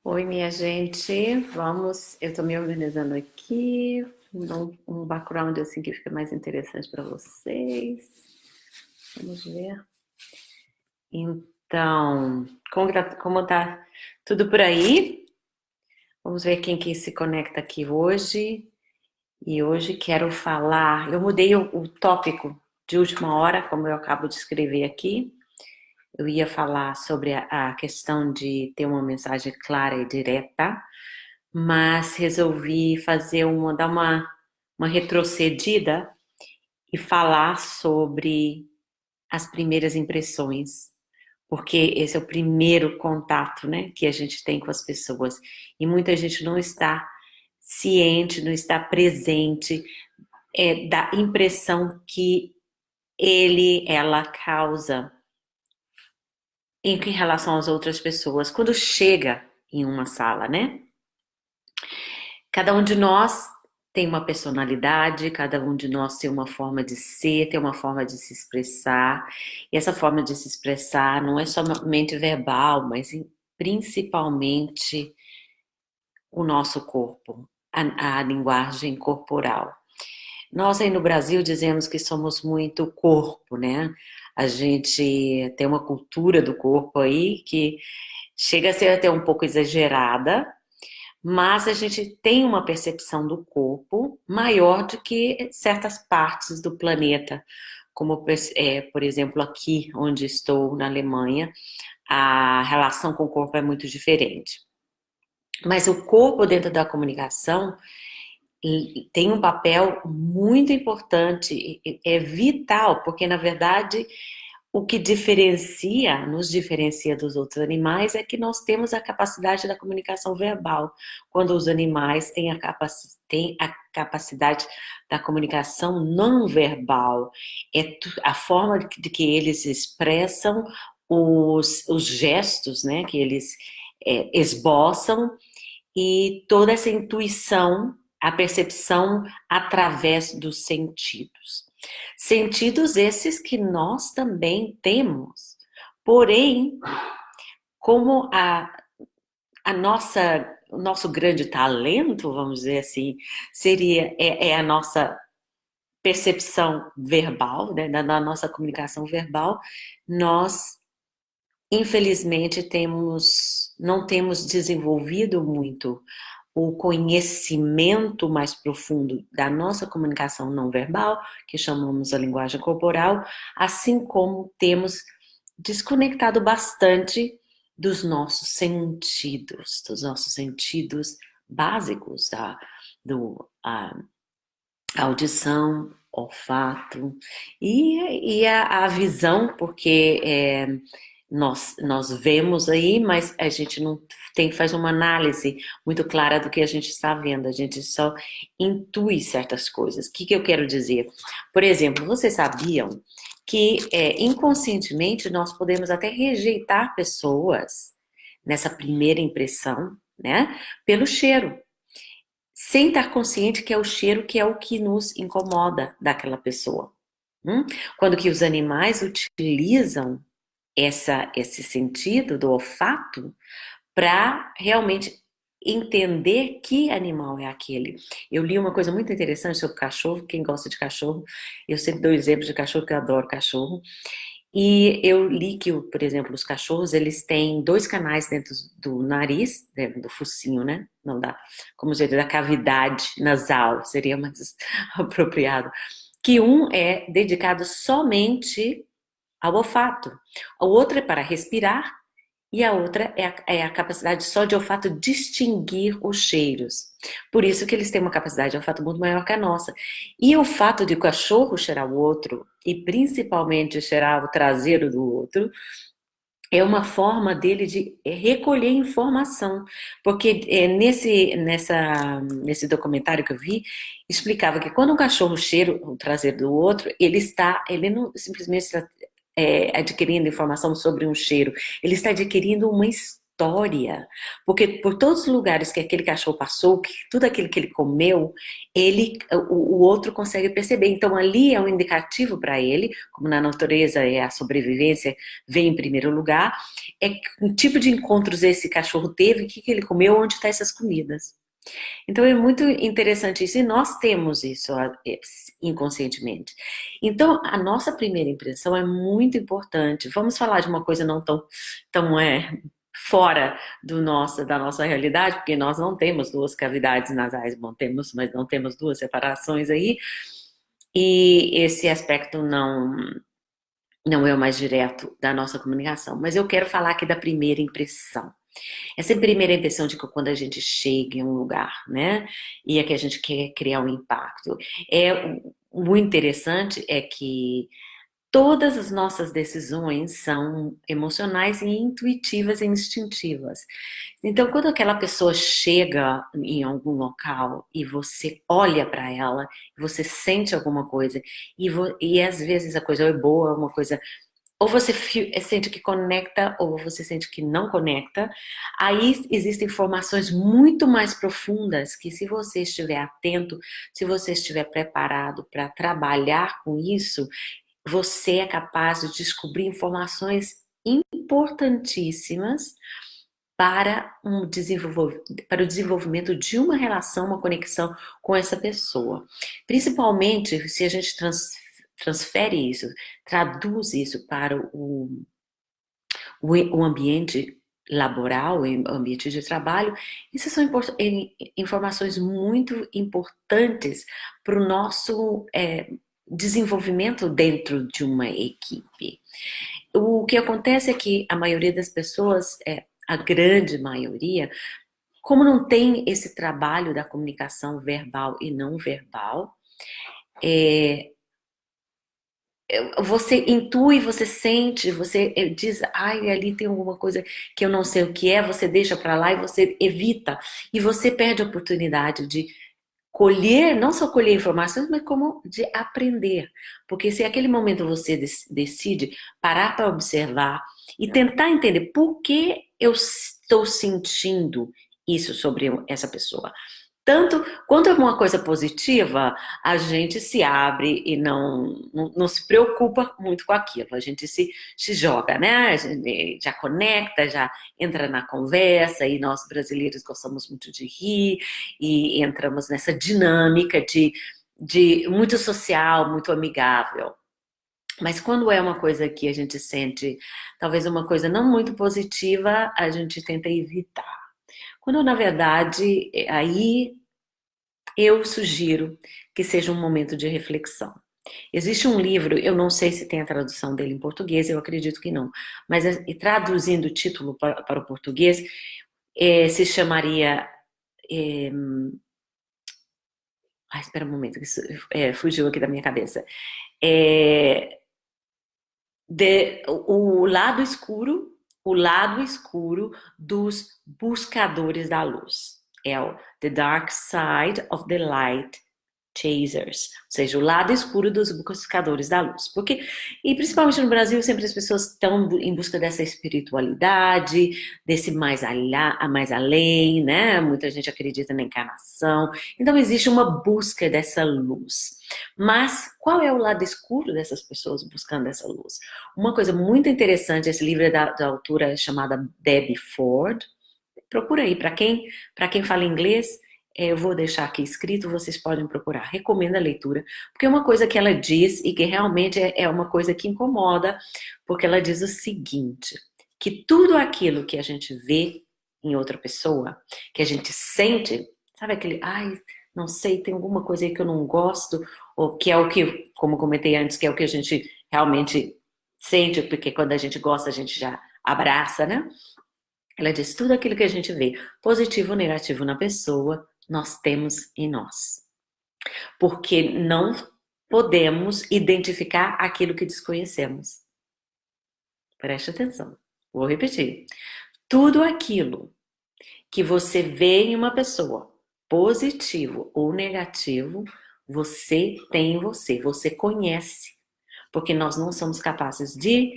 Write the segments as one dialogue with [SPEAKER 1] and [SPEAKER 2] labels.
[SPEAKER 1] Oi, minha gente, vamos. Eu tô me organizando aqui, dou um background assim que fica mais interessante para vocês. Vamos ver. Então, como tá tudo por aí? Vamos ver quem que se conecta aqui hoje. E hoje quero falar. Eu mudei o tópico de última hora, como eu acabo de escrever aqui. Eu ia falar sobre a questão de ter uma mensagem clara e direta, mas resolvi dar uma retrocedida e falar sobre as primeiras impressões, porque esse é o primeiro contato, né, que a gente tem com as pessoas e muita gente não está ciente, não está presente da impressão que ela causa em relação às outras pessoas quando chega em uma sala, né? Cada um de nós tem uma personalidade, cada um de nós tem uma forma de ser, tem uma forma de se expressar. E essa forma de se expressar não é somente verbal, mas principalmente o nosso corpo, a linguagem corporal. Nós aí no Brasil dizemos que somos muito corpo, né? A gente tem uma cultura do corpo aí que chega a ser até um pouco exagerada, mas a gente tem uma percepção do corpo maior do que certas partes do planeta, como, por exemplo, aqui onde estou, na Alemanha, a relação com o corpo é muito diferente. Mas o corpo dentro da comunicação tem um papel muito importante, é vital, porque na verdade o que nos diferencia dos outros animais é que nós temos a capacidade da comunicação verbal, quando os animais têm a capacidade da comunicação não verbal. É a forma de que eles expressam os gestos, né, que eles esboçam, e toda essa intuição, a percepção através dos sentidos. Sentidos esses que nós também temos. Porém, como o nosso grande talento, vamos dizer assim, é a nossa percepção verbal, né, da nossa comunicação verbal, nós, infelizmente, não temos desenvolvido muito o conhecimento mais profundo da nossa comunicação não verbal, que chamamos a linguagem corporal, assim como temos desconectado bastante dos nossos sentidos básicos, a audição, olfato e a visão, porque nós vemos aí, mas a gente não tem que fazer uma análise muito clara do que a gente está vendo, a gente só intui certas coisas. O que eu quero dizer? Por exemplo, vocês sabiam que inconscientemente nós podemos até rejeitar pessoas nessa primeira impressão, né, pelo cheiro, sem estar consciente que é o cheiro que é o que nos incomoda daquela pessoa. Quando que os animais utilizam esse sentido do olfato para realmente entender que animal é aquele. Eu li uma coisa muito interessante sobre cachorro, quem gosta de cachorro, eu sempre dou exemplos de cachorro, que eu adoro cachorro, e eu li que, por exemplo, os cachorros, eles têm dois canais dentro do nariz, dentro do focinho, né? Não dá, como dizer, da cavidade nasal, seria mais apropriado. Que um é dedicado somente ao olfato, o outro é para respirar e a outra é a capacidade só de olfato distinguir os cheiros. Por isso que eles têm uma capacidade de olfato muito maior que a nossa. E o fato de o cachorro cheirar o outro, e principalmente cheirar o traseiro do outro, é uma forma dele de recolher informação. Porque nesse documentário que eu vi, explicava que quando um cachorro cheira o traseiro do outro, ele não simplesmente está adquirindo informação sobre um cheiro, ele está adquirindo uma história história, porque por todos os lugares que aquele cachorro passou, tudo aquilo que ele comeu, o outro consegue perceber. Então ali é um indicativo para ele, como na natureza é a sobrevivência vem em primeiro lugar, é que tipo de encontros esse cachorro teve, o que ele comeu, onde estão essas comidas. Então é muito interessante isso, e nós temos isso inconscientemente. Então a nossa primeira impressão é muito importante. Vamos falar de uma coisa não tão fora da nossa realidade, porque nós não temos duas cavidades nasais, bom, temos, mas não temos duas separações aí, e esse aspecto não é o mais direto da nossa comunicação. Mas eu quero falar aqui da primeira impressão. Essa primeira impressão de que quando a gente chega em um lugar, né, e é que a gente quer criar um impacto. O interessante é que todas as nossas decisões são emocionais e intuitivas e instintivas. Então, quando aquela pessoa chega em algum local e você olha para ela, você sente alguma coisa, e às vezes a coisa é boa, uma coisa ou você sente que conecta, ou você sente que não conecta, aí existem informações muito mais profundas que se você estiver atento, se você estiver preparado para trabalhar com isso, você é capaz de descobrir informações importantíssimas para o desenvolvimento de uma relação, uma conexão com essa pessoa. Principalmente se a gente transfere isso, traduz isso para o ambiente laboral, o ambiente de trabalho. Essas são informações muito importantes para o nosso desenvolvimento dentro de uma equipe. O que acontece é que a maioria das pessoas, a grande maioria, como não tem esse trabalho da comunicação verbal e não verbal, você intui, você sente, você diz, ai, ali tem alguma coisa que eu não sei o que é, você deixa para lá e você evita. E você perde a oportunidade de colher, não só colher informações, mas como de aprender. Porque se aquele momento você decide parar para observar e tentar entender por que eu estou sentindo isso sobre essa pessoa. Tanto quanto é uma coisa positiva, a gente se abre e não se preocupa muito com aquilo. A gente se joga, né? A gente já conecta, já entra na conversa, e nós brasileiros gostamos muito de rir, e entramos nessa dinâmica de muito social, muito amigável. Mas quando é uma coisa que a gente sente, talvez uma coisa não muito positiva, a gente tenta evitar. Quando, na verdade, aí eu sugiro que seja um momento de reflexão. Existe um livro, eu não sei se tem a tradução dele em português, eu acredito que não, mas traduzindo o título para o português, se chamaria... espera um momento, isso fugiu aqui da minha cabeça. O lado escuro dos buscadores da luz. É o The Dark Side of the Light Chasers, ou seja, o lado escuro dos buscadores da luz. E principalmente no Brasil, sempre as pessoas estão em busca dessa espiritualidade, desse mais além, né? Muita gente acredita na encarnação. Então existe uma busca dessa luz. Mas qual é o lado escuro dessas pessoas buscando essa luz? Uma coisa muito interessante, esse livro é da autora chamada Debbie Ford. Procura aí, para quem fala inglês, eu vou deixar aqui escrito, vocês podem procurar. Recomendo a leitura, porque é uma coisa que ela diz e que realmente é uma coisa que incomoda, porque ela diz o seguinte, que tudo aquilo que a gente vê em outra pessoa, que a gente sente, sabe aquele, ai, não sei, tem alguma coisa aí que eu não gosto, ou que é o que, como comentei antes, que é o que a gente realmente sente, porque quando a gente gosta, a gente já abraça, né? Ela diz, tudo aquilo que a gente vê, positivo ou negativo na pessoa, nós temos em nós. Porque não podemos identificar aquilo que desconhecemos. Preste atenção, vou repetir. Tudo aquilo que você vê em uma pessoa, positivo ou negativo, você tem em você, você conhece. Porque nós não somos capazes de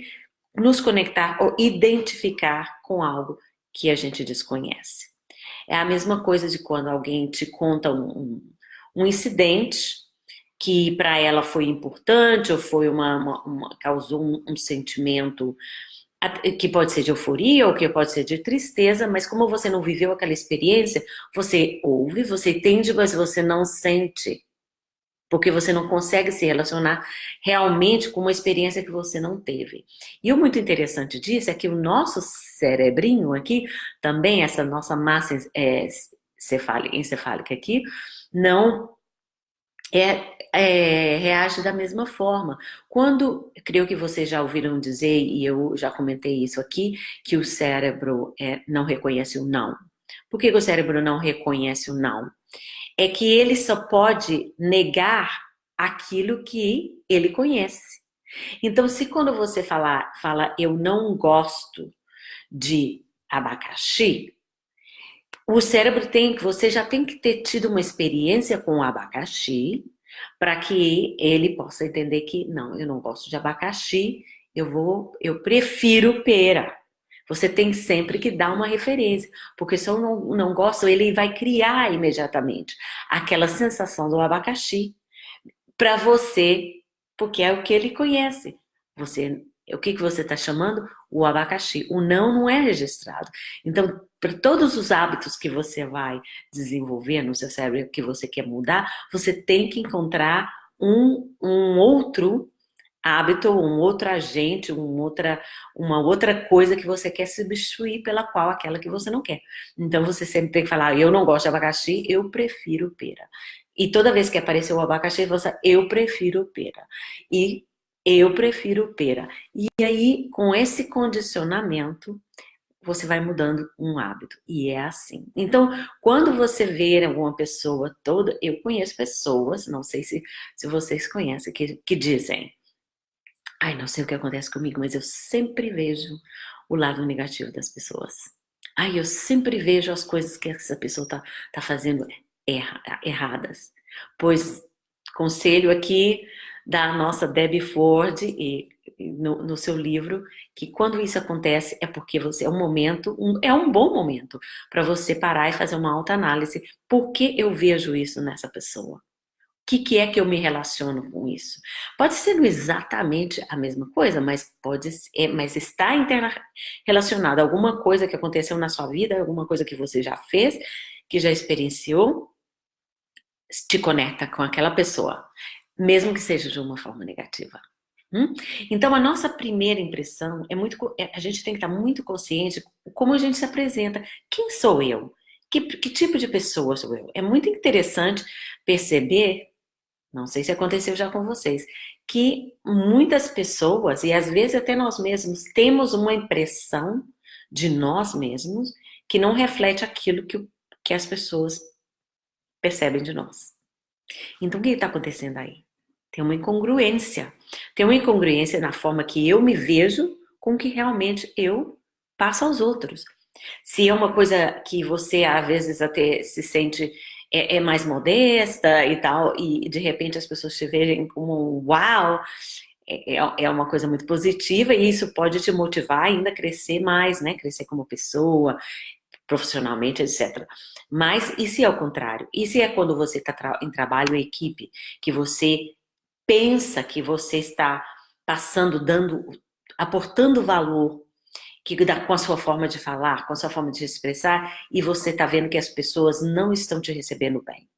[SPEAKER 1] nos conectar ou identificar com algo que a gente desconhece. É a mesma coisa de quando alguém te conta um incidente que para ela foi importante ou foi causou um sentimento que pode ser de euforia ou que pode ser de tristeza, mas como você não viveu aquela experiência, você ouve, você entende, mas você não sente, porque você não consegue se relacionar realmente com uma experiência que você não teve. E o muito interessante disso é que o nosso cerebrinho aqui, também essa nossa massa encefálica aqui, não reage da mesma forma. Quando, creio que vocês já ouviram dizer, e eu já comentei isso aqui, que o cérebro não reconhece o não. Por que o cérebro não reconhece o não? É que ele só pode negar aquilo que ele conhece. Então, se quando você fala eu não gosto de abacaxi, o cérebro você já tem que ter tido uma experiência com o abacaxi para que ele possa entender que não, eu não gosto de abacaxi, eu prefiro pera. Você tem sempre que dar uma referência, porque se eu não gosto, ele vai criar imediatamente aquela sensação do abacaxi para você, porque é o que ele conhece. O que você está chamando? O abacaxi. O não é registrado. Então, para todos os hábitos que você vai desenvolver no seu cérebro, que você quer mudar, você tem que encontrar um outro hábito, um outro agente, uma outra coisa que você quer substituir pela qual aquela que você não quer. Então você sempre tem que falar, eu não gosto de abacaxi, eu prefiro pera. E toda vez que aparecer o abacaxi, você, eu prefiro pera. E eu prefiro pera. E aí, com esse condicionamento, você vai mudando um hábito. E é assim. Então, quando você vê alguma pessoa toda, eu conheço pessoas, não sei se vocês conhecem, que dizem, ai, não sei o que acontece comigo, mas eu sempre vejo o lado negativo das pessoas. Ai, eu sempre vejo as coisas que essa pessoa tá fazendo erradas. Pois, conselho aqui da nossa Debbie Ford, no seu livro, que quando isso acontece é porque você é um bom momento para você parar e fazer uma autoanálise. Por que eu vejo isso nessa pessoa? Que é que eu me relaciono com isso? Pode ser exatamente a mesma coisa, mas mas está relacionado a alguma coisa que aconteceu na sua vida, alguma coisa que você já fez, que já experienciou, te conecta com aquela pessoa, mesmo que seja de uma forma negativa. Então, a nossa primeira impressão a gente tem que estar muito consciente de como a gente se apresenta. Quem sou eu? Que tipo de pessoa sou eu? É muito interessante perceber, não sei se aconteceu já com vocês, que muitas pessoas, e às vezes até nós mesmos, temos uma impressão de nós mesmos que não reflete aquilo que as pessoas percebem de nós. Então, o que está acontecendo aí? Tem uma incongruência. Tem uma incongruência na forma que eu me vejo com o que realmente eu passo aos outros. Se é uma coisa que você, às vezes, até se sente mais modesta e tal, e de repente as pessoas te veem como uau, é uma coisa muito positiva e isso pode te motivar ainda a crescer mais, né? Crescer como pessoa, profissionalmente, etc. Mas e se é o contrário? E se é quando você está em trabalho em equipe, que você pensa que você está passando, aportando valor com a sua forma de falar, com a sua forma de expressar, e você está vendo que as pessoas não estão te recebendo bem.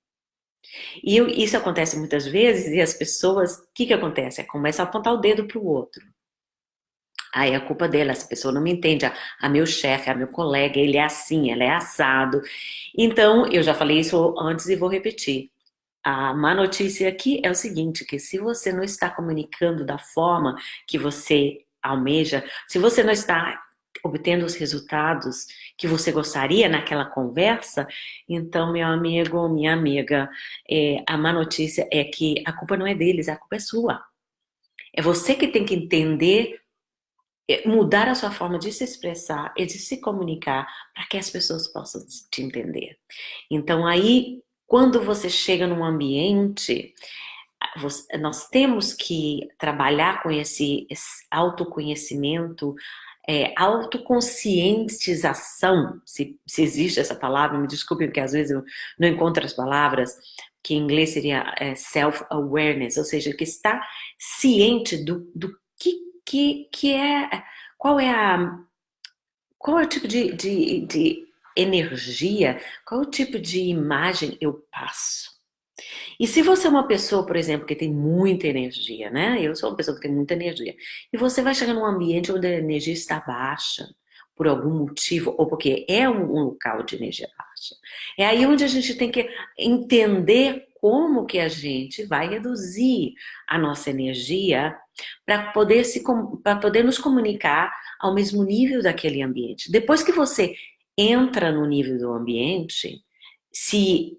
[SPEAKER 1] E isso acontece muitas vezes, e as pessoas, o que acontece? Começam a apontar o dedo para o outro. Aí é a culpa dela, essa pessoa não me entende, a meu chefe, a meu colega, ele é assim, ela é assado. Então, eu já falei isso antes e vou repetir. A má notícia aqui é o seguinte, que se você não está comunicando da forma que você almeja, se você não está obtendo os resultados que você gostaria naquela conversa, então, meu amigo, minha amiga, a má notícia é que a culpa não é deles, a culpa é sua. É você que tem que entender, mudar a sua forma de se expressar e de se comunicar para que as pessoas possam te entender. Então, aí, quando você chega num ambiente, nós temos que trabalhar com esse autoconhecimento autoconscientização, se existe essa palavra, me desculpe, porque às vezes eu não encontro as palavras, que em inglês seria self-awareness, ou seja, que está ciente do que é, qual é a, qual é o tipo de energia, qual é o tipo de imagem eu passo. E se você é uma pessoa, por exemplo, que tem muita energia, né? Eu sou uma pessoa que tem muita energia. E você vai chegar num ambiente onde a energia está baixa, por algum motivo, ou porque é um local de energia baixa. É aí onde a gente tem que entender como que a gente vai reduzir a nossa energia para poder para poder nos comunicar ao mesmo nível daquele ambiente. Depois que você entra no nível do ambiente, se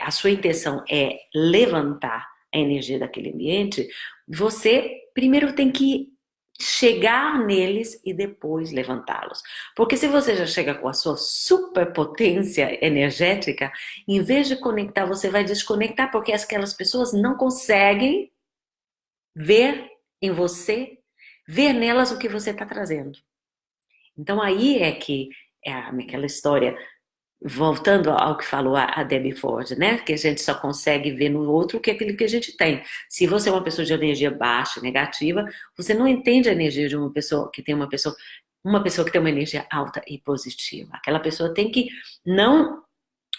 [SPEAKER 1] a sua intenção é levantar a energia daquele ambiente, você primeiro tem que chegar neles e depois levantá-los. Porque se você já chega com a sua superpotência energética, em vez de conectar, você vai desconectar, porque aquelas pessoas não conseguem ver em você, ver nelas o que você está trazendo. Então aí é que é aquela história, voltando ao que falou a Debbie Ford, né? Que a gente só consegue ver no outro o que é aquilo que a gente tem. Se você é uma pessoa de energia baixa, negativa, você não entende a energia de uma pessoa que tem uma pessoa que tem uma energia alta e positiva. Aquela pessoa tem que, não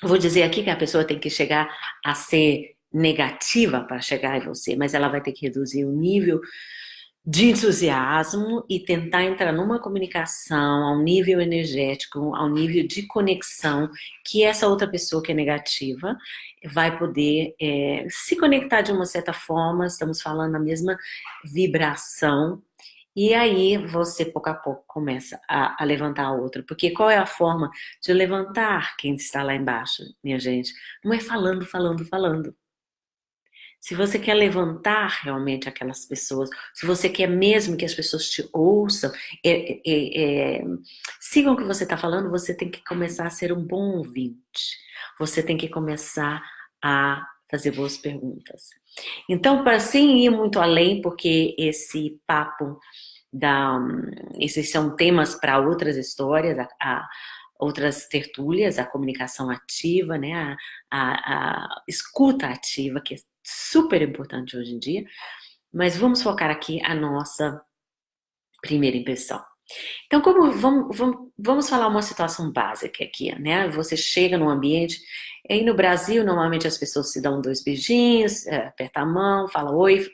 [SPEAKER 1] vou dizer aqui que a pessoa tem que chegar a ser negativa para chegar em você, mas ela vai ter que reduzir o nível de entusiasmo e tentar entrar numa comunicação ao nível energético, ao nível de conexão, que essa outra pessoa que é negativa vai poder se conectar de uma certa forma, estamos falando a mesma vibração, e aí você pouco a pouco começa a levantar a outra, porque qual é a forma de levantar quem está lá embaixo, minha gente? Não é falando, falando, falando. Se você quer levantar realmente aquelas pessoas, se você quer mesmo que as pessoas te ouçam, sigam o que você está falando, você tem que começar a ser um bom ouvinte. Você tem que começar a fazer boas perguntas. Então, para sem ir muito além, porque esse papo esses são temas para outras histórias, outras tertúlias, a comunicação ativa, né, a escuta ativa, que é super importante hoje em dia, mas vamos focar aqui a nossa primeira impressão. Então, vamos falar uma situação básica aqui, né? Você chega num ambiente, aí no Brasil, normalmente as pessoas se dão 2 beijinhos, aperta a mão, fala oi,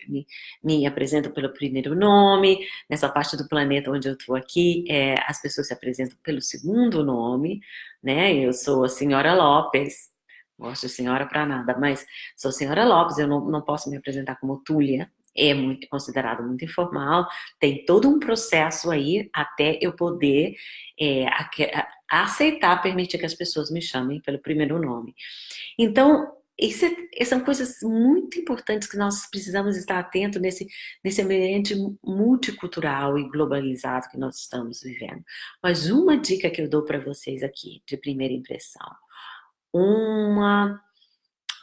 [SPEAKER 1] me apresentam pelo primeiro nome. Nessa parte do planeta onde eu estou aqui, as pessoas se apresentam pelo segundo nome, né? Eu sou a senhora Lopes, gosto de senhora para nada, mas sou a senhora Lopes, eu não posso me apresentar como Túlia, é muito considerado muito informal, tem todo um processo aí até eu poder aceitar, permitir que as pessoas me chamem pelo primeiro nome. Então, são coisas muito importantes que nós precisamos estar atentos nesse ambiente multicultural e globalizado que nós estamos vivendo. Mas uma dica que eu dou para vocês aqui, de primeira impressão,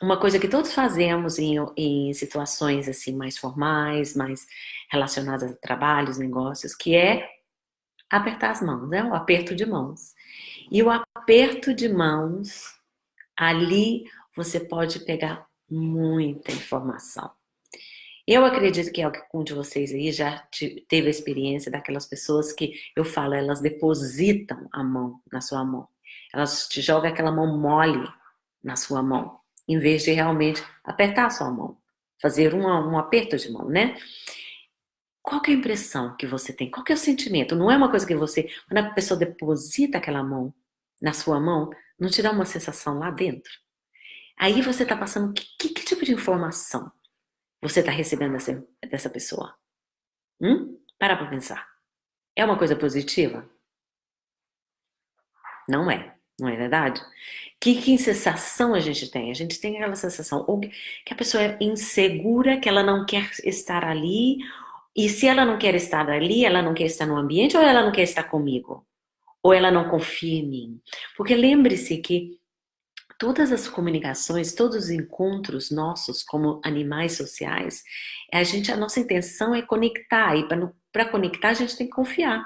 [SPEAKER 1] uma coisa que todos fazemos em situações assim mais formais, mais relacionadas a trabalhos, negócios, que é apertar as mãos, né? O aperto de mãos. E o aperto de mãos, ali você pode pegar muita informação. Eu acredito que algum de vocês aí já teve a experiência daquelas pessoas que eu falo, elas depositam a mão na sua mão. Elas te jogam aquela mão mole na sua mão, em vez de realmente apertar a sua mão, fazer um aperto de mão, né? Qual que é a impressão que você tem? Qual que é o sentimento? Não é uma coisa que você, quando a pessoa deposita aquela mão na sua mão, não te dá uma sensação lá dentro? Aí você está passando que tipo de informação você está recebendo dessa pessoa? Para pensar. É uma coisa positiva? Não é. Não é verdade? Que sensação a gente tem? A gente tem aquela sensação ou que a pessoa é insegura, que ela não quer estar ali, e se ela não quer estar ali, ela não quer estar no ambiente, ou ela não quer estar comigo? Ou ela não confia em mim? Porque lembre-se que todas as comunicações, todos os encontros nossos como animais sociais, a nossa intenção é conectar, e para conectar a gente tem que confiar.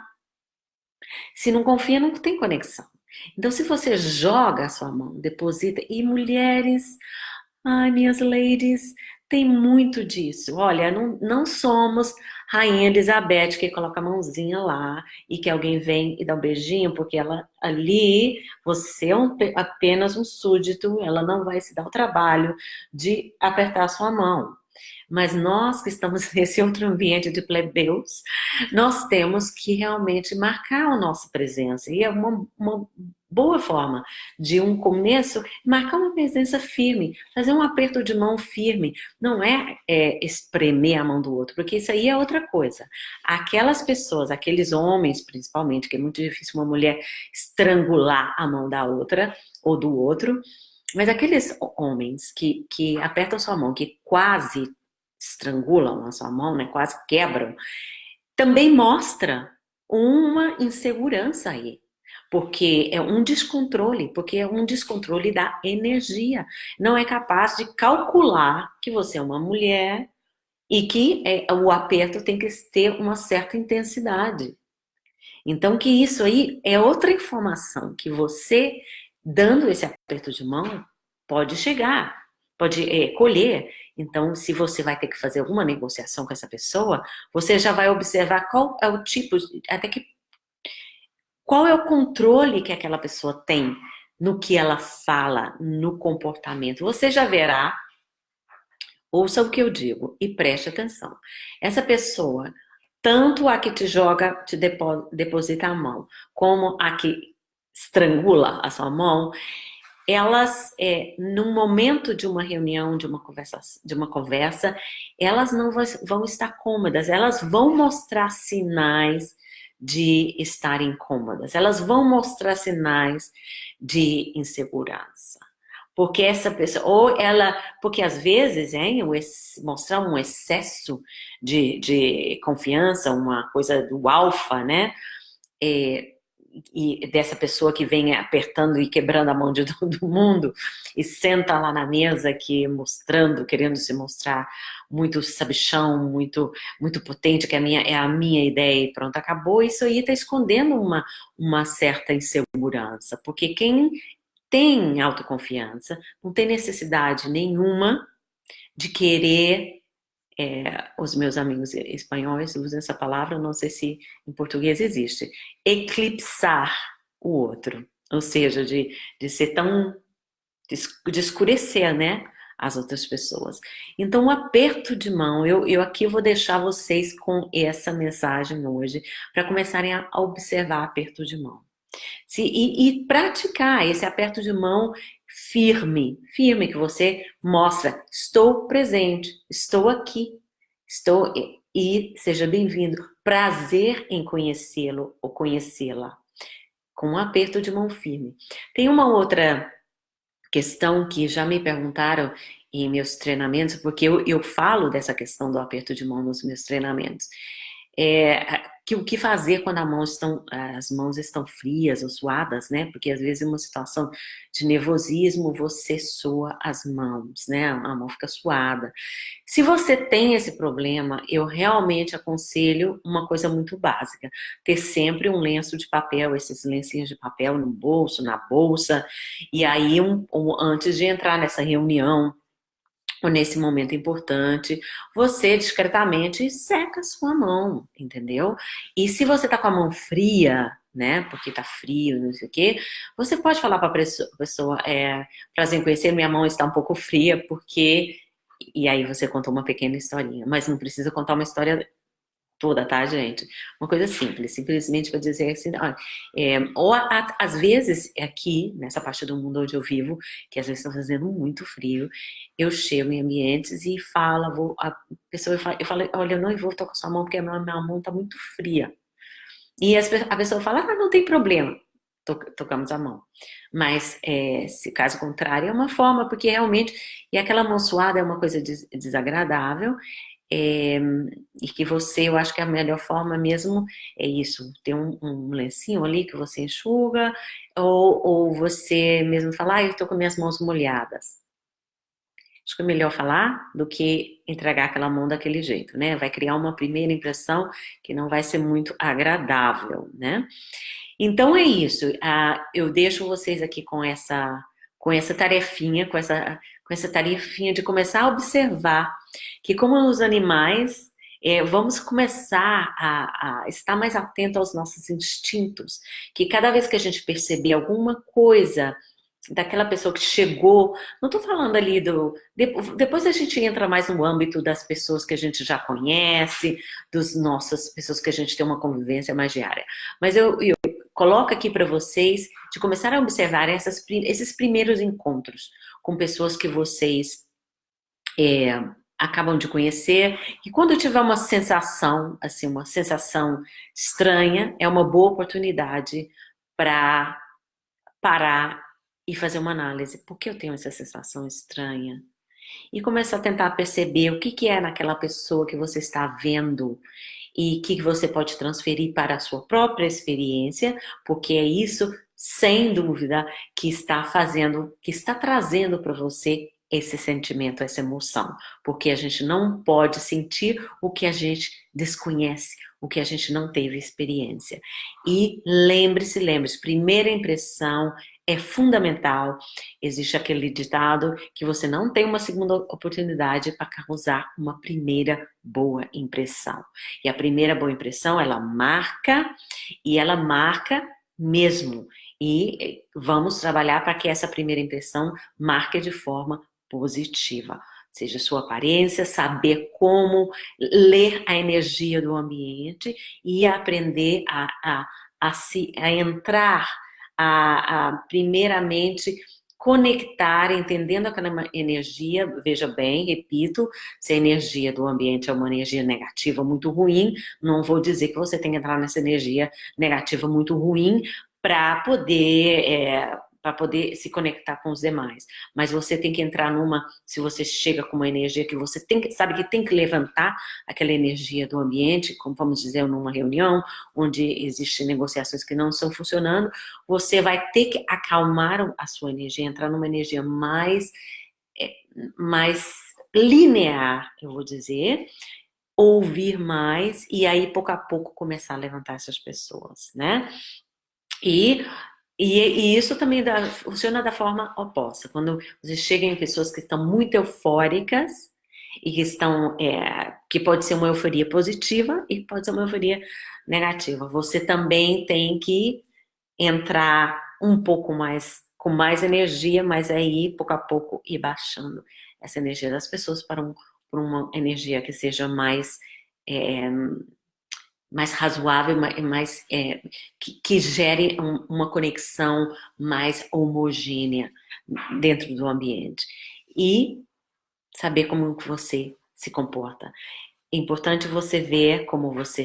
[SPEAKER 1] Se não confia, não tem conexão. Então, se você joga a sua mão, deposita, e mulheres, ai, minhas ladies, tem muito disso. Olha, não somos Rainha Elizabeth que coloca a mãozinha lá e que alguém vem e dá um beijinho, porque ela ali, você é apenas um súdito, ela não vai se dar o trabalho de apertar a sua mão. Mas nós que estamos nesse outro ambiente de plebeus, nós temos que realmente marcar a nossa presença. E é uma boa forma de um começo, marcar uma presença firme, fazer um aperto de mão firme. Não espremer a mão do outro, porque isso aí é outra coisa. Aquelas pessoas, aqueles homens principalmente, que é muito difícil uma mulher estrangular a mão da outra ou do outro, mas aqueles homens que apertam sua mão, que quase estrangulam a sua mão, né, quase quebram, também mostra uma insegurança aí. Porque é um descontrole, porque é um descontrole da energia. Não é capaz de calcular que você é uma mulher e que o aperto tem que ter uma certa intensidade. Então, que isso aí é outra informação que você, dando esse aperto de mão, pode chegar, pode colher. Então, se você vai ter que fazer alguma negociação com essa pessoa, você já vai observar qual é o tipo, até que qual é o controle que aquela pessoa tem no que ela fala, no comportamento. Você já verá, ouça o que eu digo e preste atenção. Essa pessoa, tanto a que te joga, te deposita a mão, como a que estrangula a sua mão, elas, num momento de uma reunião, de uma conversa, elas não vão estar cômodas, elas vão mostrar sinais de estar incômodas, elas vão mostrar sinais de insegurança. Porque essa pessoa, ou ela, porque às vezes, hein, mostrar um excesso de confiança, uma coisa do alfa, né? É, e dessa pessoa que vem apertando e quebrando a mão de todo mundo e senta lá na mesa aqui mostrando, querendo se mostrar muito sabichão, muito potente, que é a minha ideia e pronto, acabou. Isso aí está escondendo uma certa insegurança, porque quem tem autoconfiança não tem necessidade nenhuma de querer, os meus amigos espanhóis usam essa palavra, não sei se em português existe, eclipsar o outro, ou seja, de ser tão, de escurecer, né, as outras pessoas. Então, o aperto de mão, eu aqui vou deixar vocês com essa mensagem hoje, para começarem a observar aperto de mão. E praticar esse aperto de mão firme, firme, que você mostra, estou presente, estou aqui, estou e seja bem-vindo. Prazer em conhecê-lo ou conhecê-la, com um aperto de mão firme. Tem uma outra questão que já me perguntaram em meus treinamentos, porque eu falo dessa questão do aperto de mão nos meus treinamentos. O que fazer quando as mãos estão frias ou suadas, né? Porque às vezes em uma situação de nervosismo você soa as mãos, né? A mão fica suada. Se você tem esse problema, eu realmente aconselho uma coisa muito básica: ter sempre um lenço de papel, esses lencinhos de papel no bolso, na bolsa, e aí antes de entrar nessa reunião ou nesse momento importante, você discretamente seca a sua mão, entendeu? E se você tá com a mão fria, né, porque tá frio, não sei o quê, você pode falar para a pessoa, prazer em conhecer, minha mão está um pouco fria, porque... E aí você conta uma pequena historinha, mas não precisa contar uma história toda, tá, gente? Uma coisa simples, simplesmente para dizer assim, olha, ou às vezes aqui, nessa parte do mundo onde eu vivo, que às vezes está fazendo muito frio, eu chego em ambientes e falo, a pessoa, eu falo, olha, eu não vou tocar sua mão porque a minha mão tá muito fria. E a pessoa fala, ah, não tem problema. Tocamos a mão. Mas, se caso contrário, é uma forma, porque realmente, e aquela mão suada é uma coisa desagradável, é, e que você, eu acho que a melhor forma mesmo é isso, ter um lencinho ali que você enxuga, ou você mesmo falar, ah, eu tô com minhas mãos molhadas. Acho que é melhor falar do que entregar aquela mão daquele jeito, né? Vai criar uma primeira impressão que não vai ser muito agradável, né? Então é isso. Eu deixo vocês aqui com essa tarefinha, com essa tarefinha de começar a observar que como os animais, vamos começar a estar mais atento aos nossos instintos, que cada vez que a gente perceber alguma coisa daquela pessoa que chegou, não estou falando ali depois a gente entra mais no âmbito das pessoas que a gente já conhece, dos nossas pessoas que a gente tem uma convivência mais diária. Mas eu coloco aqui para vocês de começar a observar esses primeiros encontros com pessoas que vocês acabam de conhecer, e quando tiver uma sensação, assim, uma sensação estranha, é uma boa oportunidade para parar e fazer uma análise. Por que eu tenho essa sensação estranha? E começar a tentar perceber o que é naquela pessoa que você está vendo e o que você pode transferir para a sua própria experiência, porque é isso, sem dúvida, que está fazendo, que está trazendo para você esse sentimento, essa emoção, porque a gente não pode sentir o que a gente desconhece, o que a gente não teve experiência. E lembre-se, primeira impressão é fundamental. Existe aquele ditado que você não tem uma segunda oportunidade para causar uma primeira boa impressão. E a primeira boa impressão, ela marca, e ela marca mesmo. E vamos trabalhar para que essa primeira impressão marque de forma positiva. Seja sua aparência, saber como ler a energia do ambiente e aprender a entrar, primeiramente conectar, entendendo aquela energia. Veja bem, repito, se a energia do ambiente é uma energia negativa muito ruim, não vou dizer que você tem que entrar nessa energia negativa muito ruim para poder se conectar com os demais. Mas você tem que entrar se você chega com uma energia que você sabe que tem que levantar aquela energia do ambiente, como vamos dizer, numa reunião, onde existem negociações que não estão funcionando, você vai ter que acalmar a sua energia, entrar numa energia mais linear, eu vou dizer, ouvir mais, e aí, pouco a pouco, começar a levantar essas pessoas, né? E isso também funciona da forma oposta. Quando você chega em pessoas que estão muito eufóricas e que pode ser uma euforia positiva e pode ser uma euforia negativa. Você também tem que entrar um pouco mais, com mais energia, mas aí, pouco a pouco, ir baixando essa energia das pessoas para uma energia que seja mais razoável, que gere uma conexão mais homogênea dentro do ambiente. E saber como que você se comporta. É importante você ver como você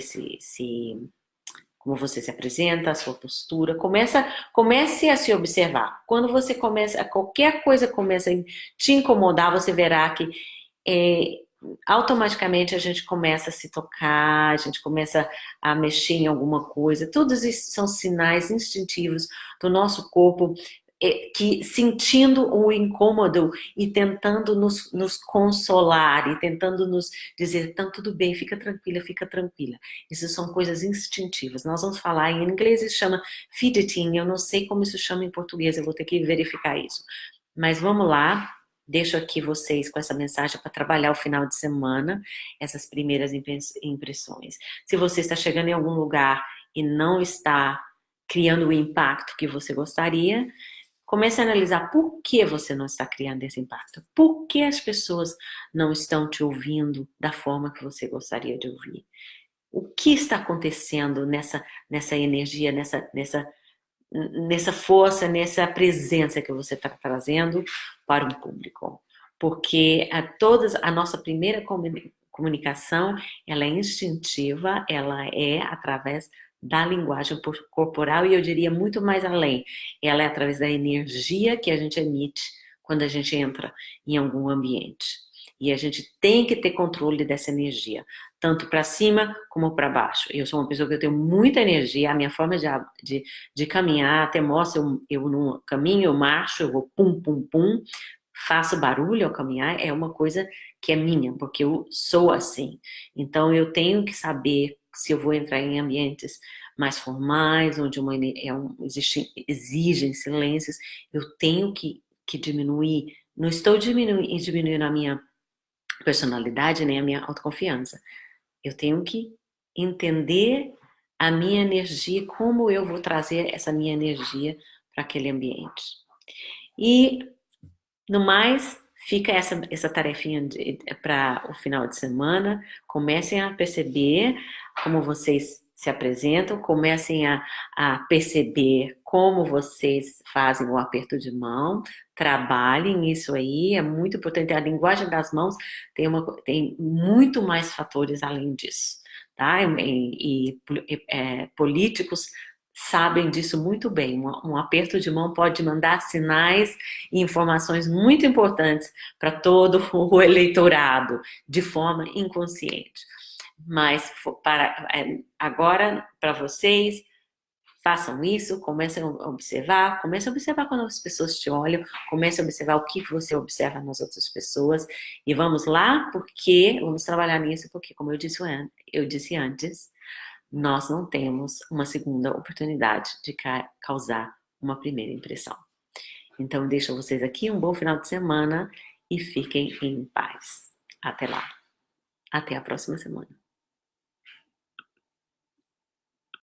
[SPEAKER 1] como você se apresenta, a sua postura. Comece a se observar. Quando você qualquer coisa começa a te incomodar, você verá que automaticamente a gente começa a se tocar, a gente começa a mexer em alguma coisa. Todos esses são sinais instintivos do nosso corpo, que sentindo o incômodo e tentando nos consolar e tentando nos dizer, então tudo bem, fica tranquila, fica tranquila. Essas são coisas instintivas. Nós vamos falar em inglês, isso chama fidgeting, eu não sei como isso chama em português, eu vou ter que verificar isso. Mas vamos lá. Deixo aqui vocês com essa mensagem para trabalhar o final de semana, essas primeiras impressões. Se você está chegando em algum lugar e não está criando o impacto que você gostaria, comece a analisar por que você não está criando esse impacto. Por que as pessoas não estão te ouvindo da forma que você gostaria de ouvir? O que está acontecendo nessa energia, nessa força, nessa presença que você está trazendo para o público? Porque a nossa primeira comunicação, ela é instintiva, ela é através da linguagem corporal, e eu diria muito mais além. Ela é através da energia que a gente emite quando a gente entra em algum ambiente. E a gente tem que ter controle dessa energia, tanto para cima como para baixo. Eu sou uma pessoa que eu tenho muita energia, a minha forma de caminhar até mostra, eu no caminho, eu marcho, eu vou pum, pum, pum, faço barulho ao caminhar é uma coisa que é minha, porque eu sou assim. Então eu tenho que saber se eu vou entrar em ambientes mais formais, onde exigem silêncios, eu tenho que diminuir. Não estou diminuindo a minha personalidade nem a minha autoconfiança. Eu tenho que entender a minha energia, como eu vou trazer essa minha energia para aquele ambiente. E, no mais, fica essa tarefinha para o final de semana. Comecem a perceber como vocês se apresentam, comecem a perceber como vocês fazem o aperto de mão, trabalhem isso aí, é muito importante. A linguagem das mãos tem muito mais fatores além disso, tá? Políticos sabem disso muito bem. Um aperto de mão pode mandar sinais e informações muito importantes para todo o eleitorado, de forma inconsciente. Mas agora, para vocês, façam isso, comecem a observar quando as pessoas te olham, comecem a observar o que você observa nas outras pessoas, e vamos lá, vamos trabalhar nisso, porque, como eu disse antes, nós não temos uma segunda oportunidade de causar uma primeira impressão. Então, deixo vocês aqui um bom final de semana e fiquem em paz. Até lá. Até a próxima semana.